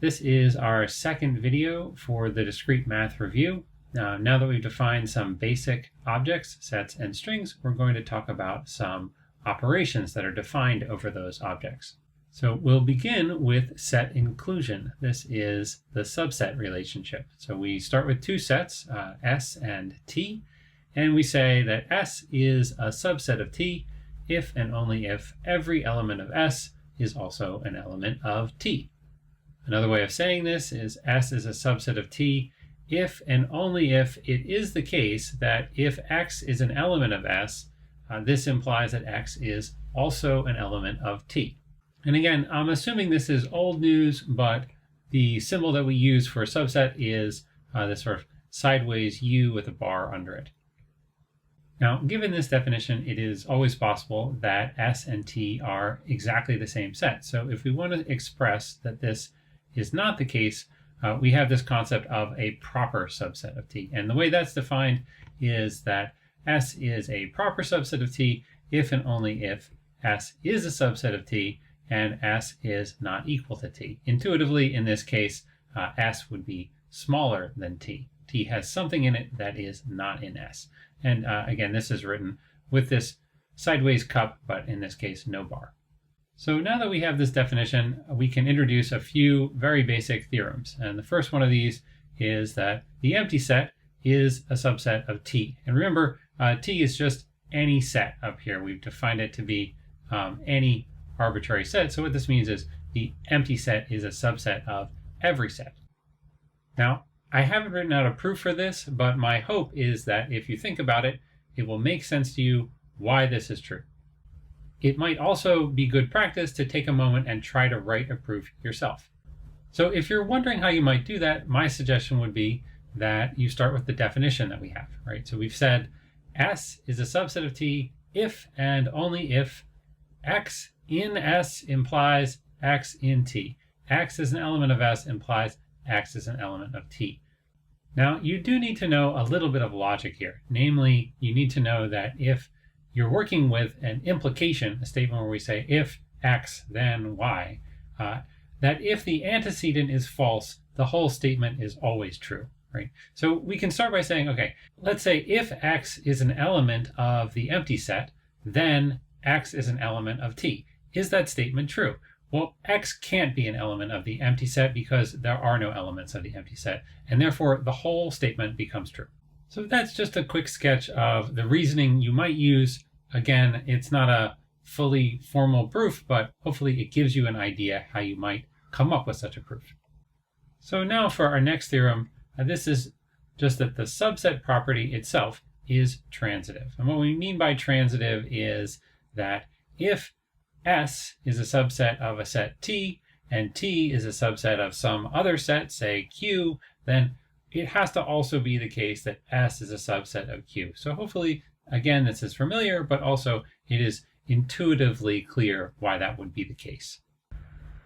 This is our second video for the discrete math review. Now that we've defined some basic objects, sets, and strings, we're going to talk about some operations that are defined over those objects. So we'll begin with set inclusion. This is the subset relationship. So we start with two sets, S and T, and we say that S is a subset of T if and only if every element of S is also an element of T. Another way of saying this is S is a subset of T if and only if it is the case that if X is an element of S, this implies that X is also an element of T. And again, I'm assuming this is old news, but the symbol that we use for a subset is this sort of sideways U with a bar under it. Now, given this definition, it is always possible that S and T are exactly the same set. So if we want to express that this is not the case, we have this concept of a proper subset of T. And the way that's defined is that S is a proper subset of T if and only if S is a subset of T and S is not equal to T. Intuitively, in this case, S would be smaller than T. T has something in it that is not in S. And again, this is written with this sideways cup, but in this case, no bar. So now that we have this definition, we can introduce a few very basic theorems. And the first one of these is that the empty set is a subset of T. And remember, T is just any set up here. We've defined it to be any arbitrary set. So what this means is the empty set is a subset of every set. Now, I haven't written out a proof for this, but my hope is that if you think about it, it will make sense to you why this is true. It might also be good practice to take a moment and try to write a proof yourself. So if you're wondering how you might do that, my suggestion would be that you start with the definition that we have, right? So we've said S is a subset of T if and only if X in S implies X in T. X is an element of S implies X is an element of T. Now, you do need to know a little bit of logic here. Namely, you need to know that if you're working with an implication, a statement where we say if X, then Y, that if the antecedent is false, the whole statement is always true, right? So we can start by saying, okay, let's say if X is an element of the empty set, then X is an element of T. Is that statement true? Well, X can't be an element of the empty set because there are no elements of the empty set, and therefore the whole statement becomes true. So that's just a quick sketch of the reasoning you might use. Again, it's not a fully formal proof, but hopefully it gives you an idea how you might come up with such a proof. So now for our next theorem, this is just that the subset property itself is transitive. And what we mean by transitive is that if S is a subset of a set T, and T is a subset of some other set, say Q, then it has to also be the case that S is a subset of Q. So hopefully, again, this is familiar, but also it is intuitively clear why that would be the case.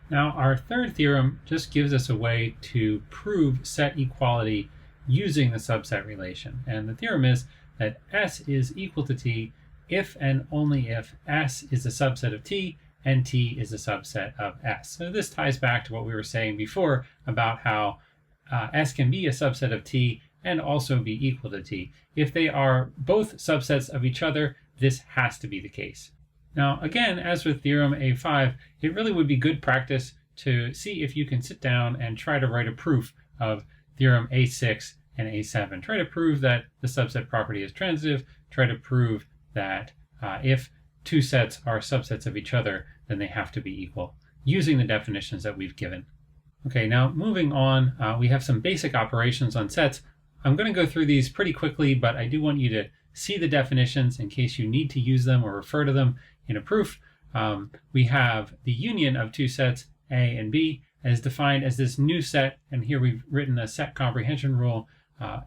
Now, our third theorem just gives us a way to prove set equality using the subset relation. And the theorem is that S is equal to T if and only if S is a subset of T and T is a subset of S. So this ties back to what we were saying before about how S can be a subset of T and also be equal to T. If they are both subsets of each other, this has to be the case. Now, again, as with theorem A5, it really would be good practice to see if you can sit down and try to write a proof of theorem A6 and A7. Try to prove that the subset property is transitive. Try to prove that if two sets are subsets of each other, then they have to be equal, using the definitions that we've given. Okay, now moving on, we have some basic operations on sets. I'm going to go through these pretty quickly, but I do want you to see the definitions in case you need to use them or refer to them in a proof. We have the union of two sets, A and B, as defined as this new set, and here we've written a set comprehension rule,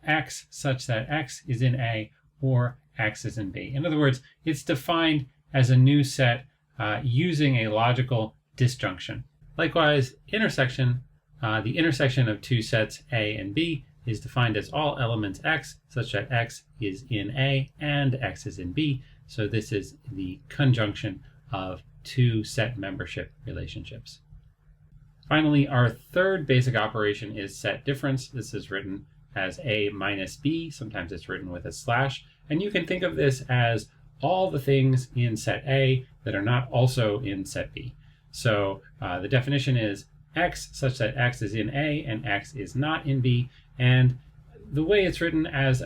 X such that X is in A or X is in B. In other words, it's defined as a new set using a logical disjunction. Likewise, intersection, the intersection of two sets A and B is defined as all elements X such that X is in A and X is in B. So this is the conjunction of two set membership relationships. Finally, our third basic operation is set difference. This is written as A minus B. Sometimes it's written with a slash. And you can think of this as all the things in set A that are not also in set B. So the definition is x such that x is in A and x is not in B. And the way it's written as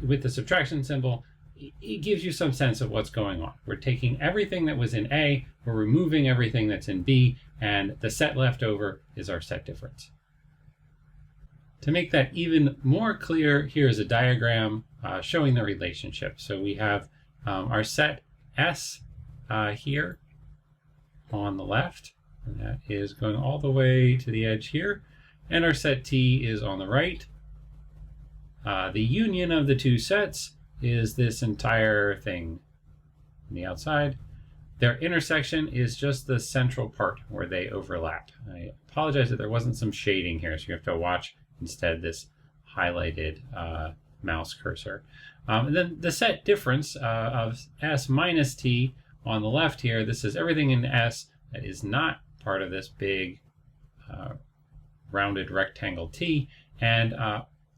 with the subtraction symbol, it gives you some sense of what's going on. We're taking everything that was in A, we're removing everything that's in B, and the set left over is our set difference. To make that even more clear, here is a diagram showing the relationship. So we have our set S here on the left, and that is going all the way to the edge here, and our set T is on the right. The union of the two sets is this entire thing on the outside. Their intersection is just the central part where they overlap. I apologize that there wasn't some shading here, so you have to watch instead this highlighted mouse cursor. And then the set difference of S minus T on the left here, this is everything in S that is not part of this big rounded rectangle T, and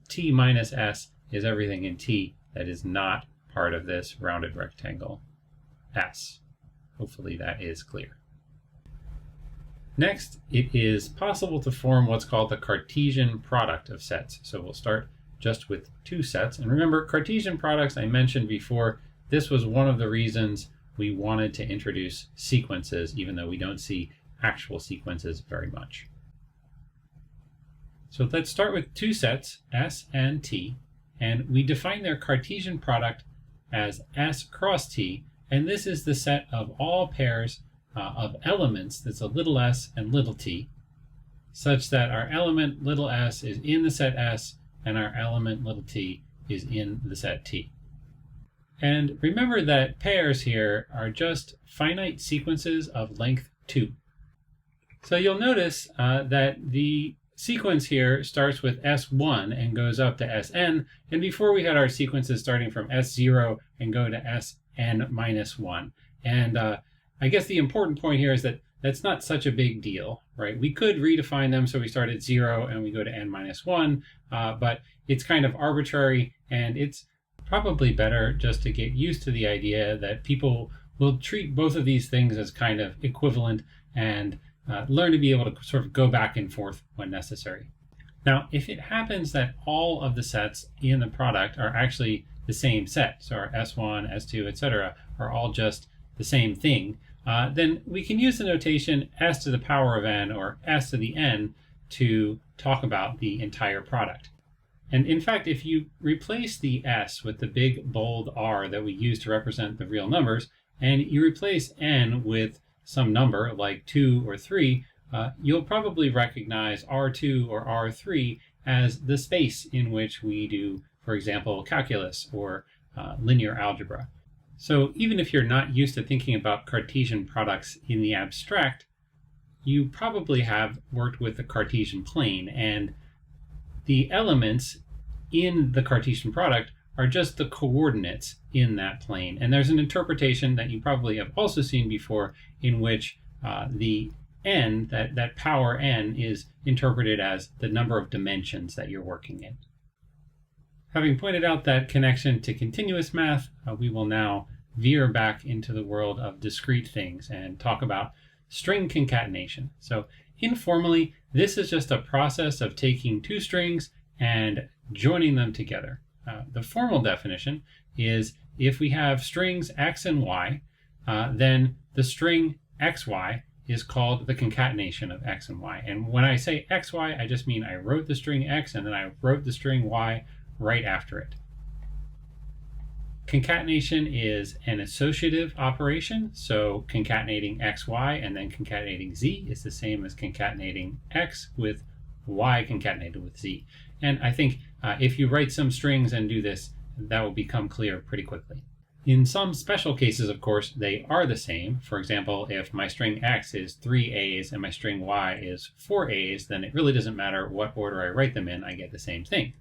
T minus S is everything in T that is not part of this rounded rectangle S. Hopefully that is clear. Next, it is possible to form what's called the Cartesian product of sets. So we'll start just with two sets. And remember, Cartesian products, I mentioned before, this was one of the reasons we wanted to introduce sequences, even though we don't see actual sequences very much. So let's start with two sets, S and T, and we define their Cartesian product as S cross T, and this is the set of all pairs of elements that's a little s and little t, such that our element little s is in the set S and our element little t is in the set T. And remember that pairs here are just finite sequences of length 2. So you'll notice that the sequence here starts with S1 and goes up to Sn, and before we had our sequences starting from S0 and go to Sn minus 1. And I guess the important point here is that that's not such a big deal, right? We could redefine them so we start at 0 and we go to n minus 1, but it's kind of arbitrary, and it's probably better just to get used to the idea that people will treat both of these things as kind of equivalent and learn to be able to sort of go back and forth when necessary. Now, if it happens that all of the sets in the product are actually the same set, so our S1, S2, etc. are all just the same thing, then we can use the notation s to the power of n, or s to the n, to talk about the entire product. And in fact, if you replace the s with the big bold R that we use to represent the real numbers, and you replace n with some number like 2 or 3, you'll probably recognize R2 or R3 as the space in which we do, for example, calculus or linear algebra. So even if you're not used to thinking about Cartesian products in the abstract, you probably have worked with the Cartesian plane, and the elements in the Cartesian product are just the coordinates in that plane. And there's an interpretation that you probably have also seen before in which the n, that power n, is interpreted as the number of dimensions that you're working in. Having pointed out that connection to continuous math, we will now veer back into the world of discrete things and talk about string concatenation. So informally, this is just a process of taking two strings and joining them together. The formal definition is if we have strings x and y, then the string xy is called the concatenation of x and y. And when I say xy, I just mean I wrote the string x and then I wrote the string y right after it. Concatenation is an associative operation, so concatenating xy and then concatenating z is the same as concatenating x with y concatenated with z. And I think if you write some strings and do this, that will become clear pretty quickly. In some special cases, of course, they are the same. For example, if my string x is 3 A's and my string y is 4 A's, then it really doesn't matter what order I write them in, I get the same thing.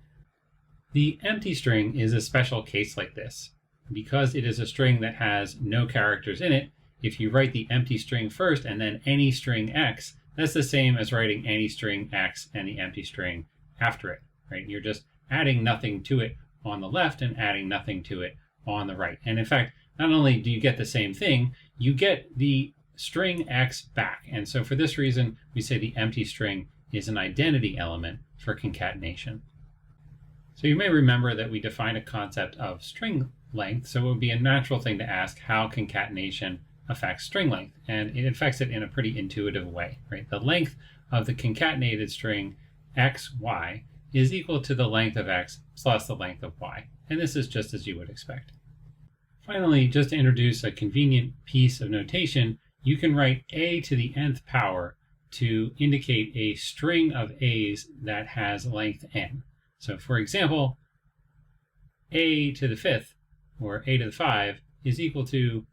The empty string is a special case like this. Because it is a string that has no characters in it, if you write the empty string first and then any string x, that's the same as writing any string x and the empty string after it, right? You're just adding nothing to it on the left and adding nothing to it on the right. And in fact, not only do you get the same thing, you get the string x back. And so for this reason, we say the empty string is an identity element for concatenation. So you may remember that we defined a concept of string length, so it would be a natural thing to ask how concatenation affects string length. And it affects it in a pretty intuitive way, right? The length of the concatenated string x, y is equal to the length of x plus the length of y. And this is just as you would expect. Finally, just to introduce a convenient piece of notation, you can write a to the nth power to indicate a string of a's that has length n. So for example, a to the fifth, or a to the 5, is equal to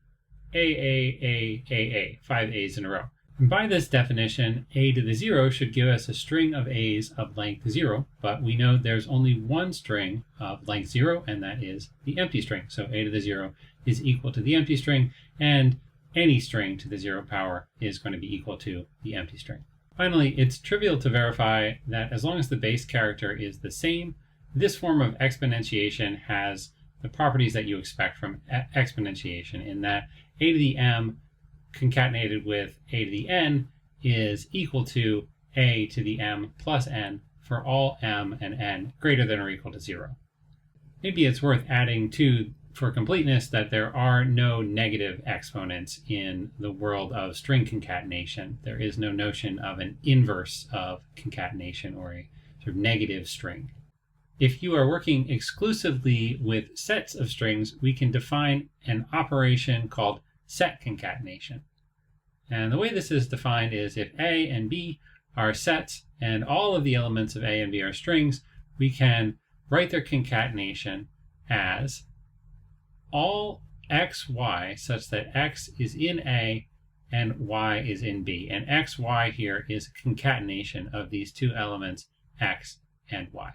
a, 5 a's in a row. And by this definition, a to the 0 should give us a string of a's of length 0, but we know there's only one string of length 0, and that is the empty string. So a to the 0 is equal to the empty string, and any string to the 0 power is going to be equal to the empty string. Finally, it's trivial to verify that as long as the base character is the same, this form of exponentiation has the properties that you expect from exponentiation, in that a to the m concatenated with a to the n is equal to a to the m plus n for all m and n greater than or equal to 0. Maybe it's worth adding too, for completeness, that there are no negative exponents in the world of string concatenation. There is no notion of an inverse of concatenation or a sort of negative string. If you are working exclusively with sets of strings, we can define an operation called set concatenation. And the way this is defined is if A and B are sets and all of the elements of A and B are strings, we can write their concatenation as all x, y, such that x is in A and y is in B. And x, y here is a concatenation of these two elements, x and y.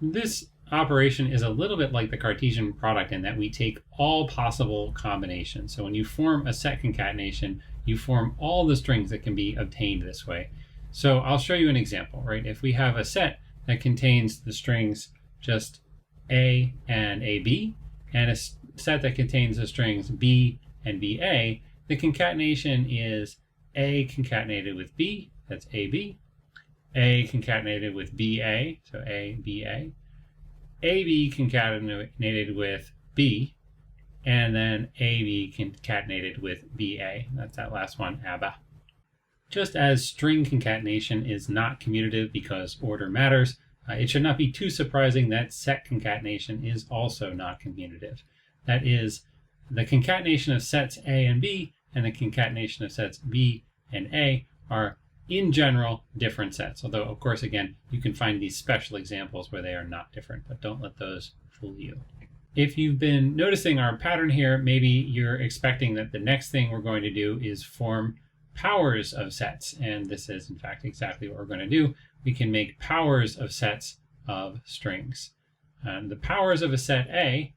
This operation is a little bit like the Cartesian product in that we take all possible combinations. So when you form a set concatenation, you form all the strings that can be obtained this way. So I'll show you an example, right? If we have a set that contains the strings just A and AB, and a set that contains the strings B and BA, the concatenation is A concatenated with B, that's AB, A concatenated with BA, so A, BA, AB concatenated with B, and then AB concatenated with BA. That's that last one, ABBA. Just as string concatenation is not commutative because order matters, it should not be too surprising that set concatenation is also not commutative. That is, the concatenation of sets A and B and the concatenation of sets B and A are in general different sets. Although, of course, again, you can find these special examples where they are not different, but don't let those fool you. If you've been noticing our pattern here, maybe you're expecting that the next thing we're going to do is form powers of sets. And this is, in fact, exactly what we're going to do. We can make powers of sets of strings. The powers of a set A,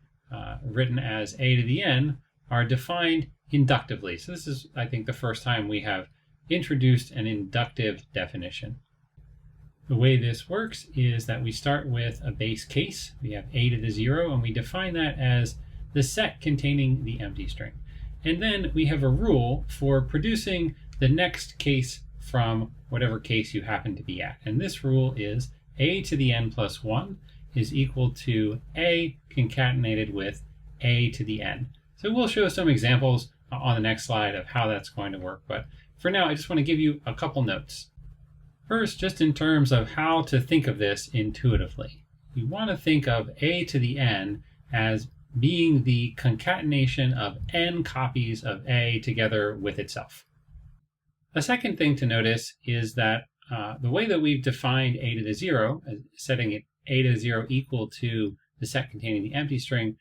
written as A to the n, are defined inductively. So this is, I think, the first time we have introduced an inductive definition. The way this works is that we start with a base case. We have A to the 0, and we define that as the set containing the empty string. And then we have a rule for producing the next case from whatever case you happen to be at. And this rule is A to the n plus 1 is equal to A concatenated with A to the n. So we'll show some examples on the next slide of how that's going to work. But for now, I just want to give you a couple notes. First, just in terms of how to think of this intuitively, you want to think of A to the n as being the concatenation of n copies of A together with itself. A second thing to notice is that the way that we've defined A to the 0, setting it A to the 0 equal to the set containing the empty string,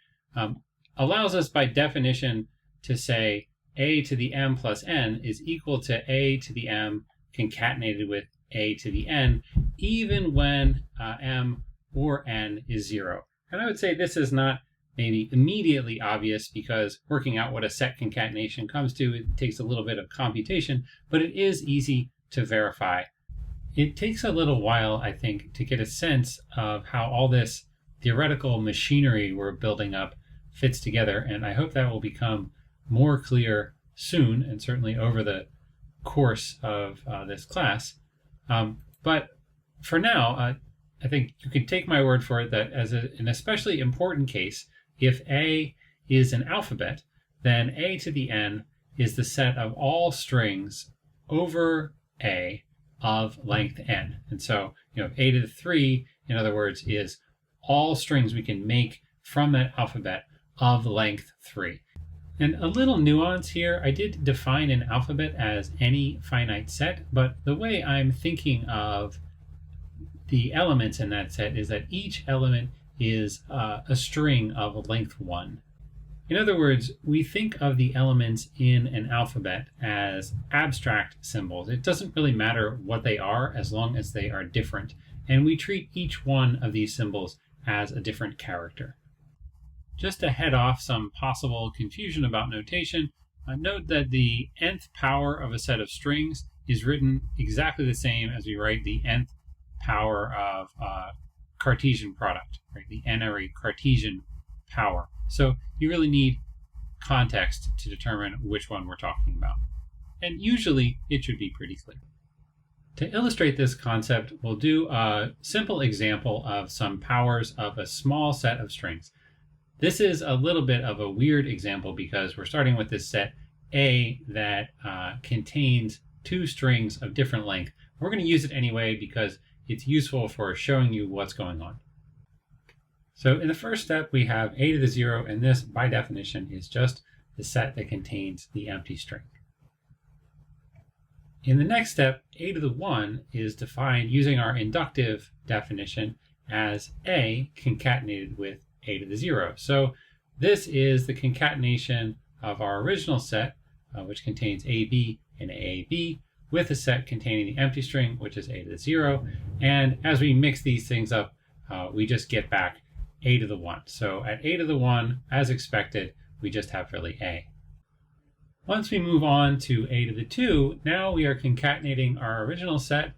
allows us by definition to say A to the m plus n is equal to A to the m concatenated with A to the n, even when m or n is 0. And I would say this is not maybe immediately obvious because working out what a set concatenation comes to, it takes a little bit of computation, but it is easy to verify. It takes a little while, I think, to get a sense of how all this theoretical machinery we're building up fits together, and I hope that will become more clear soon, and certainly over the course of this class. But for now, I think you can take my word for it that as an especially important case, if A is an alphabet, then A to the n is the set of all strings over A of length n. And so, A to the 3, in other words, is all strings we can make from that alphabet of length 3. And a little nuance here, I did define an alphabet as any finite set, but the way I'm thinking of the elements in that set is that each element is a string of length 1. In other words, we think of the elements in an alphabet as abstract symbols. It doesn't really matter what they are as long as they are different, and we treat each one of these symbols as a different character. Just to head off some possible confusion about notation, note that the nth power of a set of strings is written exactly the same as we write the nth power of a Cartesian product, right? The n-ary Cartesian power. So you really need context to determine which one we're talking about. And usually it should be pretty clear. To illustrate this concept, we'll do a simple example of some powers of a small set of strings. This is a little bit of a weird example because we're starting with this set A that contains 2 strings of different length. We're going to use it anyway because it's useful for showing you what's going on. So in the first step, we have A to the 0, and this, by definition, is just the set that contains the empty string. In the next step, A to the 1 is defined using our inductive definition as A concatenated with A to the 0. So this is the concatenation of our original set, which contains AB and AAB, with a set containing the empty string, which is A to the 0. And as we mix these things up, we just get back A to the 1. So at A to the 1, as expected, we just have really A. Once we move on to A to the 2, now we are concatenating our original set,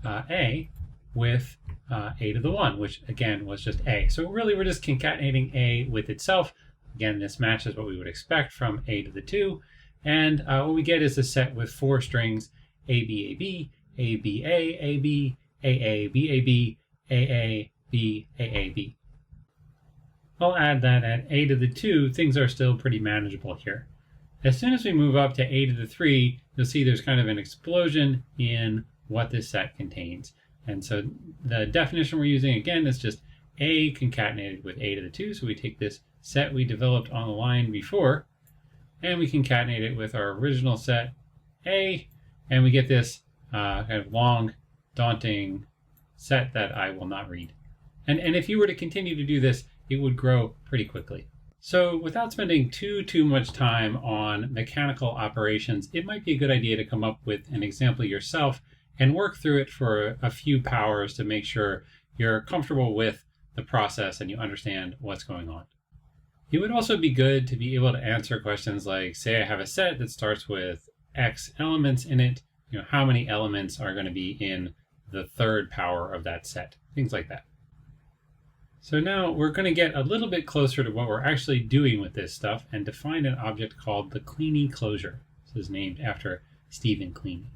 A, with A to the 1, which again was just A. So really we're just concatenating A with itself. Again, this matches what we would expect from A to the 2. And what we get is a set with 4 strings, ABAB, ABA, AB, AABAB, AAB, AAB. I'll add that at A to the 2, things are still pretty manageable here. As soon as we move up to A to the 3, you'll see there's kind of an explosion in what this set contains. And so the definition we're using, again, is just A concatenated with A to the 2. So we take this set we developed on the line before, and we concatenate it with our original set, A, and we get this kind of long, daunting set that I will not read. And if you were to continue to do this, it would grow pretty quickly. So without spending too much time on mechanical operations, it might be a good idea to come up with an example yourself and work through it for a few powers to make sure you're comfortable with the process and you understand what's going on. It would also be good to be able to answer questions like, say I have a set that starts with X elements in it, how many elements are going to be in the third power of that set, things like that. So now we're going to get a little bit closer to what we're actually doing with this stuff and define an object called the Kleene closure. This is named after Stephen Kleene.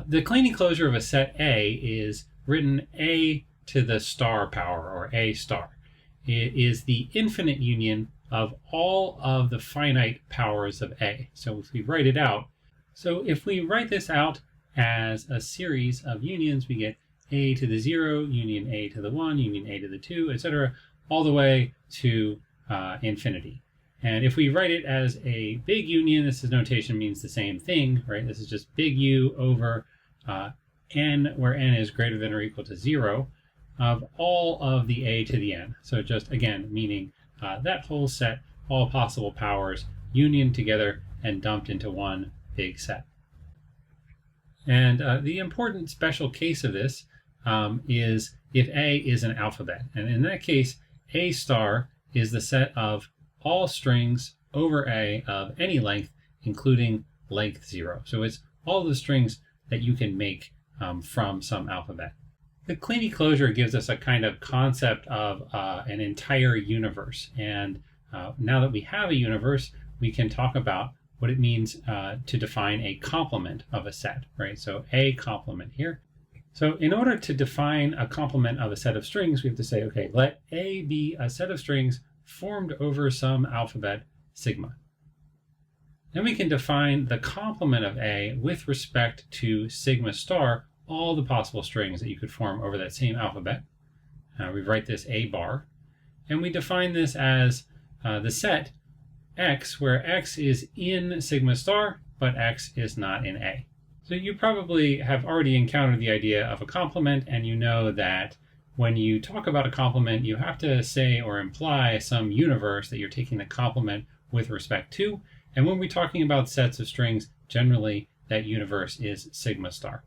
The Kleene closure of a set A is written A to the star power, or A star. It is the infinite union of all of the finite powers of A. So if we write it out, if we write this out as a series of unions, we get A to the 0, union A to the 1, union A to the 2, etc., all the way to infinity. And if we write it as a big union, this notation means the same thing, right? This is just big U over n, where n is greater than or equal to 0, of all of the A to the n. So just, again, meaning that whole set, all possible powers, union together and dumped into one big set. And the important special case of this is if A is an alphabet. And in that case, A star is the set of all strings over A of any length, including length 0. So it's all the strings that you can make from some alphabet. The Kleene closure gives us a kind of concept of an entire universe. And now that we have a universe, we can talk about what it means to define a complement of a set, right? So a complement here. So in order to define a complement of a set of strings, we have to say, okay, let A be a set of strings formed over some alphabet sigma. Then we can define the complement of A with respect to sigma star, all the possible strings that you could form over that same alphabet. We write this A bar, and we define this as the set X, where X is in sigma star, but X is not in A. So you probably have already encountered the idea of a complement, and you know that when you talk about a complement, you have to say or imply some universe that you're taking the complement with respect to. And when we're talking about sets of strings, generally that universe is sigma star.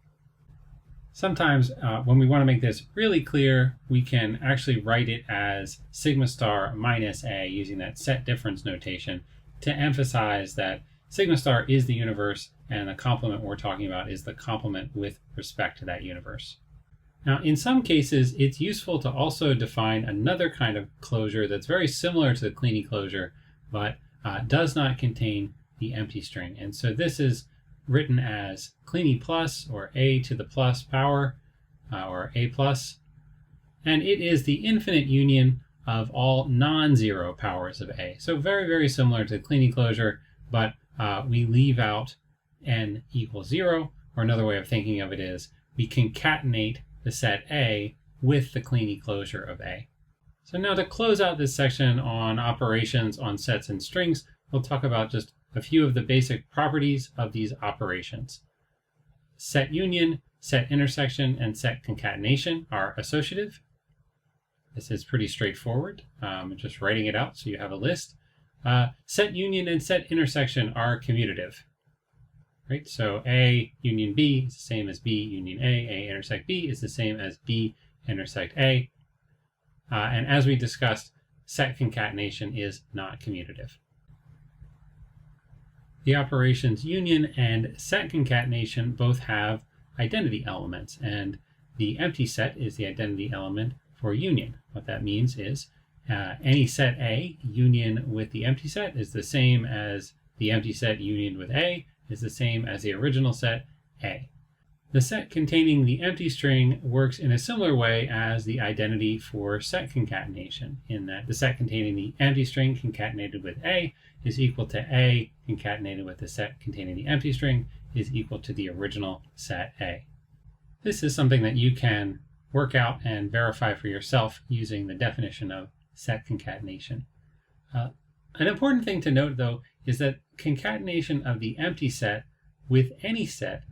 Sometimes when we want to make this really clear, we can actually write it as sigma star minus A using that set difference notation to emphasize that sigma star is the universe and the complement we're talking about is the complement with respect to that universe. Now, in some cases, it's useful to also define another kind of closure that's very similar to the Kleene closure, but does not contain the empty string. And so this is written as Kleene plus, or A to the plus power, or A plus. And it is the infinite union of all non-zero powers of A. So very, very similar to the Kleene closure, but we leave out n equals 0, or another way of thinking of it is we concatenate the set A with the Kleene closure of A. So now to close out this section on operations on sets and strings, we'll talk about just a few of the basic properties of these operations. Set union, set intersection, and set concatenation are associative. This is pretty straightforward. I'm just writing it out so you have a list. Set union and set intersection are commutative. Right? So A union B is the same as B union A. A intersect B is the same as B intersect A. And as we discussed, set concatenation is not commutative. The operations union and set concatenation both have identity elements, and the empty set is the identity element for union. What that means is any set A union with the empty set is the same as the empty set union with A is the same as the original set A. The set containing the empty string works in a similar way as the identity for set concatenation, in that the set containing the empty string concatenated with A is equal to A concatenated with the set containing the empty string is equal to the original set A. This is something that you can work out and verify for yourself using the definition of set concatenation. An important thing to note, though, is that concatenation of the empty set with any set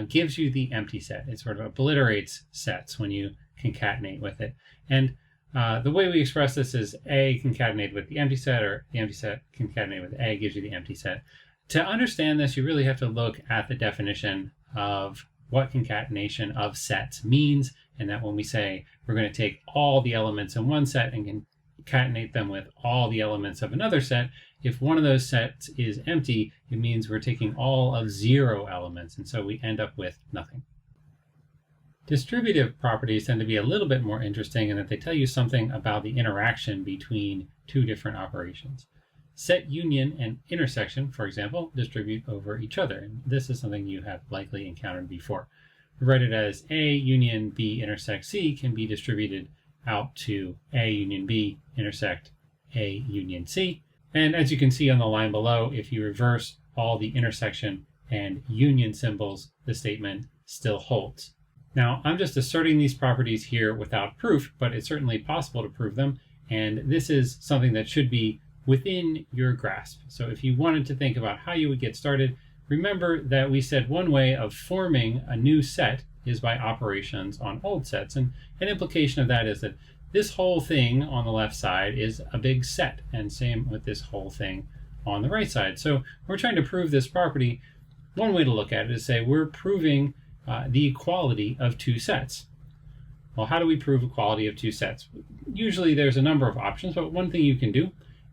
gives you the empty set. It sort of obliterates sets when you concatenate with it. And the way we express this is A concatenated with the empty set, or the empty set concatenated with A gives you the empty set. To understand this, you really have to look at the definition of what concatenation of sets means, and that when we say we're going to take all the elements in one set and concatenate them with all the elements of another set, if one of those sets is empty, it means we're taking all of 0 elements, and so we end up with nothing. Distributive properties tend to be a little bit more interesting in that they tell you something about the interaction between two different operations. Set union and intersection, for example, distribute over each other, and this is something you have likely encountered before. We write it as A union B intersect C can be distributed out to A union B intersect A union C. And as you can see on the line below, if you reverse all the intersection and union symbols, the statement still holds. Now, I'm just asserting these properties here without proof, but it's certainly possible to prove them, and this is something that should be within your grasp. So if you wanted to think about how you would get started, remember that we said one way of forming a new set is by operations on old sets, and an implication of that is that this whole thing on the left side is a big set, and same with this whole thing on the right side. So we're trying to prove this property. One way to look at it is say we're proving the equality of two sets. Well, how do we prove equality of two sets? Usually there's a number of options, but one thing you can do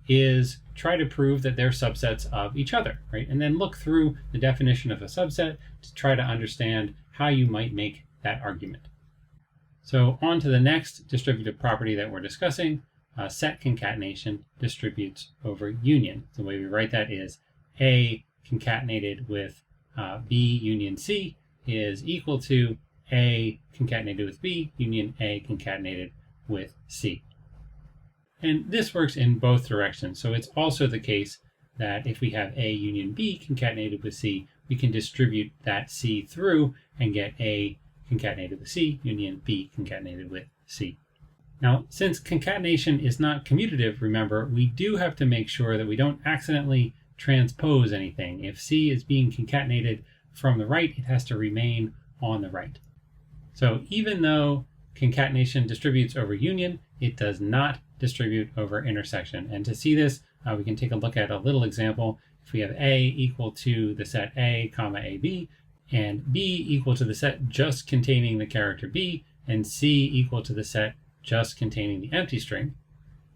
is try to prove that they're subsets of each other, right? And then look through the definition of a subset to try to understand how you might make that argument. So on to the next distributive property that we're discussing. Set concatenation distributes over union. The way we write that is A concatenated with B union C is equal to A concatenated with B union A concatenated with C. And this works in both directions. So it's also the case that if we have A union B concatenated with C, we can distribute that C through and get A concatenated with C union B concatenated with C. Now, since concatenation is not commutative, remember, we do have to make sure that we don't accidentally transpose anything. If C is being concatenated from the right, it has to remain on the right. So even though concatenation distributes over union, it does not distribute over intersection. And to see this, we can take a look at a little example. If we have A equal to the set A, comma AB, and B equal to the set just containing the character B, and C equal to the set just containing the empty string,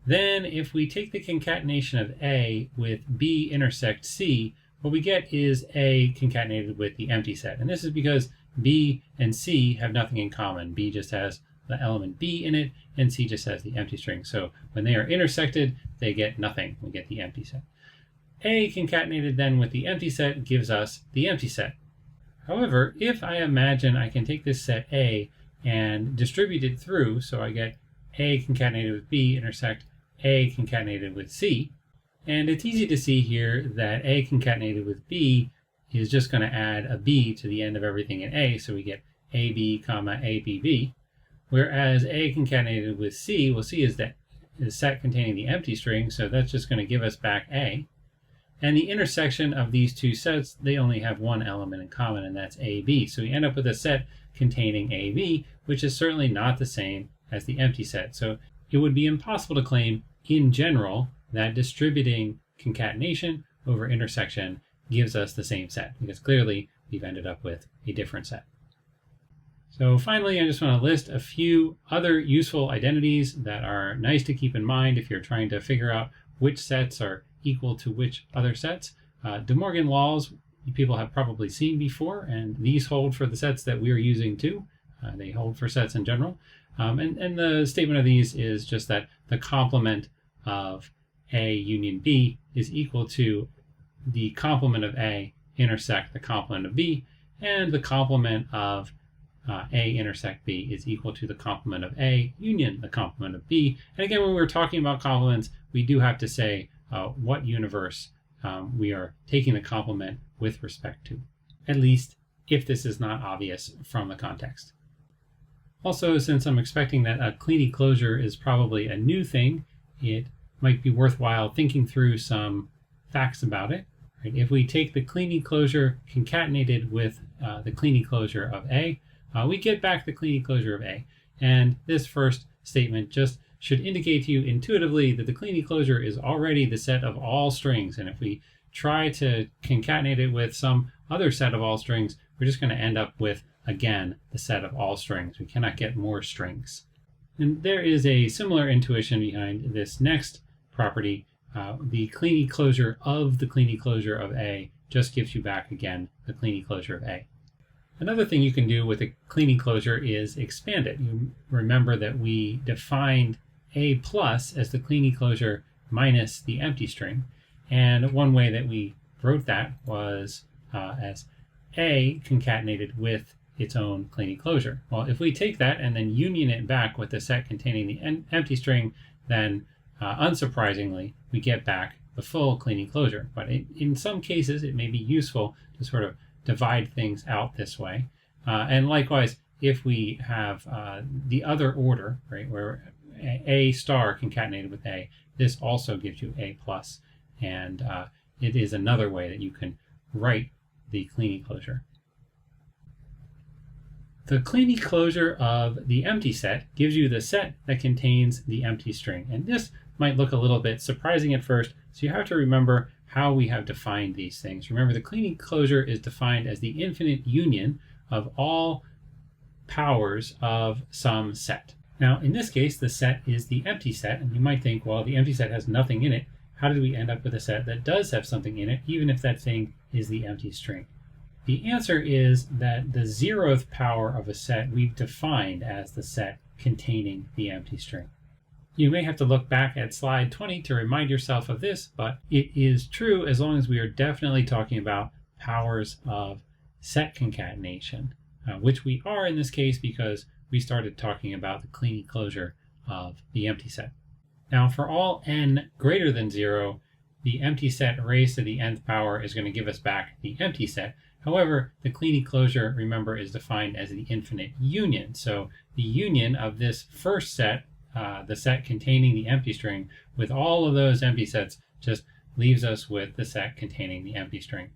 then if we take the concatenation of A with B intersect C, what we get is A concatenated with the empty set. And this is because B and C have nothing in common. B just has the element B in it, and C just has the empty string. So when they are intersected, they get nothing. We get the empty set. A concatenated then with the empty set gives us the empty set. However, if I imagine I can take this set A and distribute it through, so I get A concatenated with B intersect A concatenated with C, and it's easy to see here that A concatenated with B is just going to add a B to the end of everything in A, so we get AB, comma, ABB. Whereas A concatenated with C, well, C is the set containing the empty string, so that's just going to give us back A. And the intersection of these two sets, they only have one element in common, and that's AB. So we end up with a set containing AB, which is certainly not the same as the empty set. So it would be impossible to claim, in general, that distributing concatenation over intersection gives us the same set, because clearly we've ended up with a different set. So finally, I just want to list a few other useful identities that are nice to keep in mind if you're trying to figure out which sets are equal to which other sets. De Morgan laws people have probably seen before, and these hold for the sets that we're using too. They hold for sets in general. And the statement of these is just that the complement of A union B is equal to the complement of A intersect the complement of B, and the complement of A intersect B is equal to the complement of A union the complement of B. And again, when we're talking about complements, we do have to say what universe we are taking the complement with respect to, at least if this is not obvious from the context. Also, since I'm expecting that a Kleene closure is probably a new thing, it might be worthwhile thinking through some facts about it. Right? If we take the Kleene closure concatenated with the Kleene closure of A, we get back the Kleene closure of A. And this first statement just should indicate to you intuitively that the Kleene closure is already the set of all strings. And if we try to concatenate it with some other set of all strings, we're just going to end up with, again, the set of all strings. We cannot get more strings. And there is a similar intuition behind this next property. The Kleene closure of the Kleene closure of A just gives you back, again, the Kleene closure of A. Another thing you can do with a Kleene closure is expand it. You remember that we defined A plus as the Kleene closure minus the empty string. And one way that we wrote that was as A concatenated with its own Kleene closure. Well, if we take that and then union it back with the set containing the empty string, then unsurprisingly, we get back the full Kleene closure. But in some cases, it may be useful to sort of divide things out this way. And likewise, if we have the other order, right, where A star concatenated with A, this also gives you A plus. And it is another way that you can write the Kleene closure. The Kleene closure of the empty set gives you the set that contains the empty string. And this might look a little bit surprising at first, so you have to remember how we have defined these things. Remember, the Kleene closure is defined as the infinite union of all powers of some set. Now, in this case, the set is the empty set, and you might think, well, the empty set has nothing in it. How did we end up with a set that does have something in it, even if that thing is the empty string? The answer is that the 0th power of a set we've defined as the set containing the empty string. You may have to look back at slide 20 to remind yourself of this, but it is true as long as we are definitely talking about powers of set concatenation, which we are in this case because we started talking about the Kleene closure of the empty set. Now for all n greater than 0, the empty set raised to the nth power is going to give us back the empty set. However, the Kleene closure, remember, is defined as the infinite union. So the union of this first set, the set containing the empty string, with all of those empty sets just leaves us with the set containing the empty string.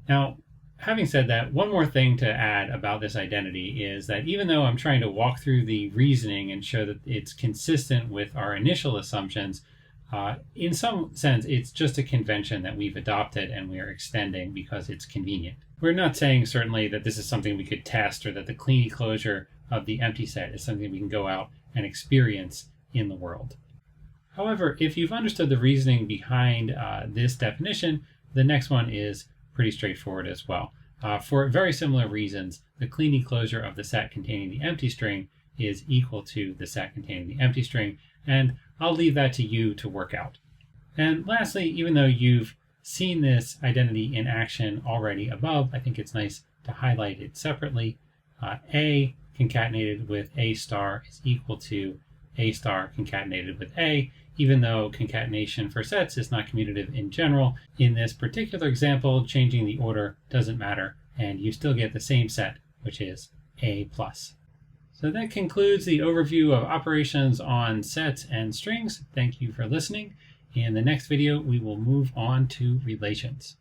Now, having said that, one more thing to add about this identity is that even though I'm trying to walk through the reasoning and show that it's consistent with our initial assumptions, in some sense, it's just a convention that we've adopted and we are extending because it's convenient. We're not saying certainly that this is something we could test or that the Kleene closure of the empty set is something we can go out and experience in the world. However, if you've understood the reasoning behind this definition, the next one is pretty straightforward as well. For very similar reasons, the Kleene closure of the set containing the empty string is equal to the set containing the empty string, and I'll leave that to you to work out. And lastly, even though you've seen this identity in action already above, I think it's nice to highlight it separately. A concatenated with A star is equal to A star concatenated with A, even though concatenation for sets is not commutative in general. In this particular example, changing the order doesn't matter, and you still get the same set, which is A plus. So that concludes the overview of operations on sets and strings. Thank you for listening. In the next video, we will move on to relations.